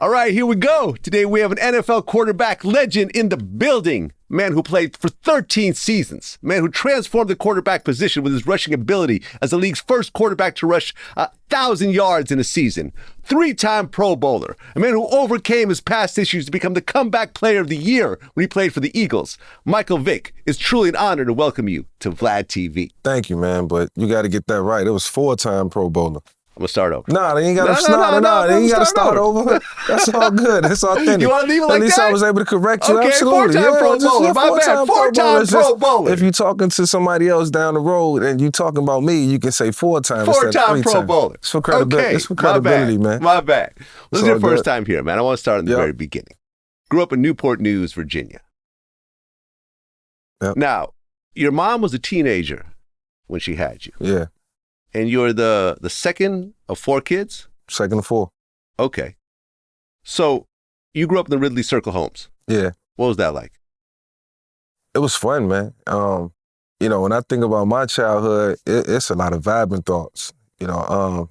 All right, here we go. Today we have an NFL quarterback legend in the building. Man who played for 13 seasons. Man who transformed the quarterback position with his rushing ability as the league's first quarterback to rush 1,000 yards in a season. 3-time Pro Bowler. A man who overcame his past issues to become the comeback player of the year when he played for the Eagles. Michael Vick, it's truly an honor to welcome you to Vlad TV. Thank you, man, but you got to get that right. It was 4-time Pro Bowler. I'm going to start over. Nah, they ain't got to They ain't got to start over. That's all good. That's authentic. You want to leave it like that? At least I was able to correct you. Okay, Absolutely. 4-time Pro Bowler. My bad. 4-time Pro Bowler. If you're talking to somebody else down the road and you talking about me, you can say 4-time. 4-time Pro Bowler. It's for credibility. Okay, it's for credibility, man. My bad. This is your first good. time here, man. I want to start in the very beginning. Grew up in Newport News, Virginia. Yep. Now, your mom was a teenager when she had you. Yeah. And you're the second of 4 kids? Second of 4. Okay. So you grew up in the Ridley Circle homes. Yeah. What was that like? It was fun, man. You know, when I think about my childhood, it's a lot of vibrant thoughts, you know.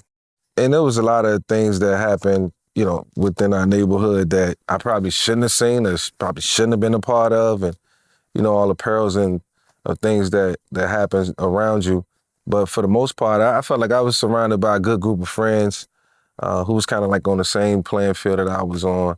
And there was a lot of things that happened, you know, within our neighborhood that I probably shouldn't have seen or probably shouldn't have been a part of. And, you know, all the perils and things that happen around you. But for the most part, I felt like I was surrounded by a good group of friends who was kind of like on the same playing field that I was on.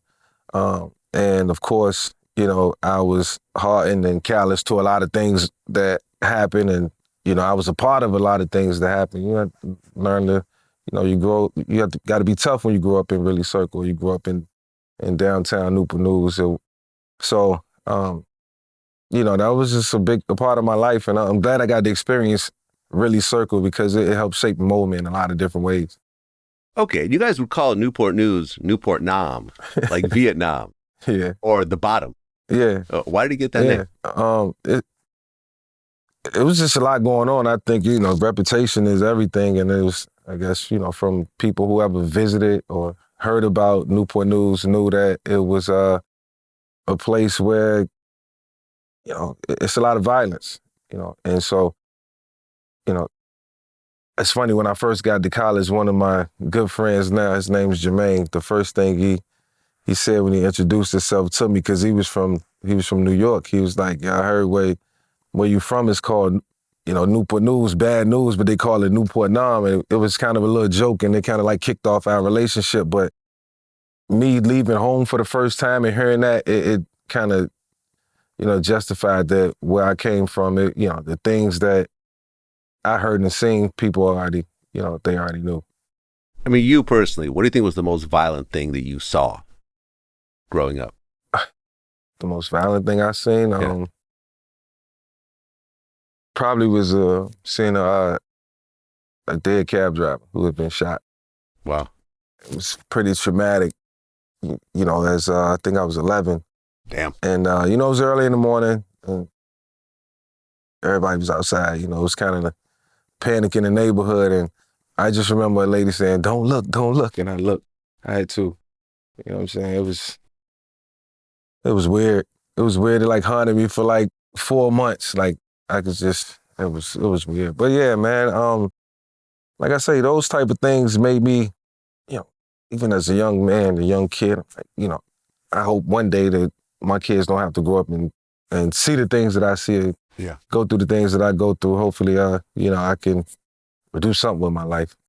And of course, you know, I was hardened and callous to a lot of things that happened. And, you know, I was a part of a lot of things that happened. You have to learn to, you know, got to be tough when you grow up in Ridley Circle. You grew up in downtown Newport News. So, you know, that was just a part of my life. And I'm glad I got to experience Ridley Circle because it helped shape and mold me in a lot of different ways. Okay, you guys would call Newport News Newport Nam, like Vietnam. Yeah. Or the bottom. Yeah. Why did you get that name? It was just a lot going on. I think, you know, reputation is everything. And it was, I guess, you know, from people who ever visited or heard about Newport News knew that it was a place where, you know, it's a lot of violence, you know. And so, you know, it's funny, when I first got to college, one of my good friends now, his name is Jermaine, the first thing he said when he introduced himself to me, because he was from New York, he was like, yeah, I heard where you from is called, you know, Newport News, bad news, but they call it Newport Nam. And it was kind of a little joke, and it kind of like kicked off our relationship. But me leaving home for the first time and hearing that, it kind of, you know, justified that where I came from, you know, the things that I heard and seen, people already, you know, they already knew. I mean, you personally, what do you think was the most violent thing that you saw growing up? The most violent thing I seen, probably was seeing a dead cab driver who had been shot. Wow. It was pretty traumatic, you know, as I think I was 11. Damn. And, you know, it was early in the morning, and everybody was outside, you know, it was kind of the panic in the neighborhood. And I just remember a lady saying, don't look. And I looked. I had to. You know what I'm saying? It was weird. It was weird. It like haunted me for like 4 months. Like I could just, it was weird. But yeah, man, like I say, those type of things made me, you know, even as a young man, a young kid, you know, I hope one day that my kids don't have to grow up and see the things that I see, go through the things that I go through. Hopefully, you know, I can do something with my life.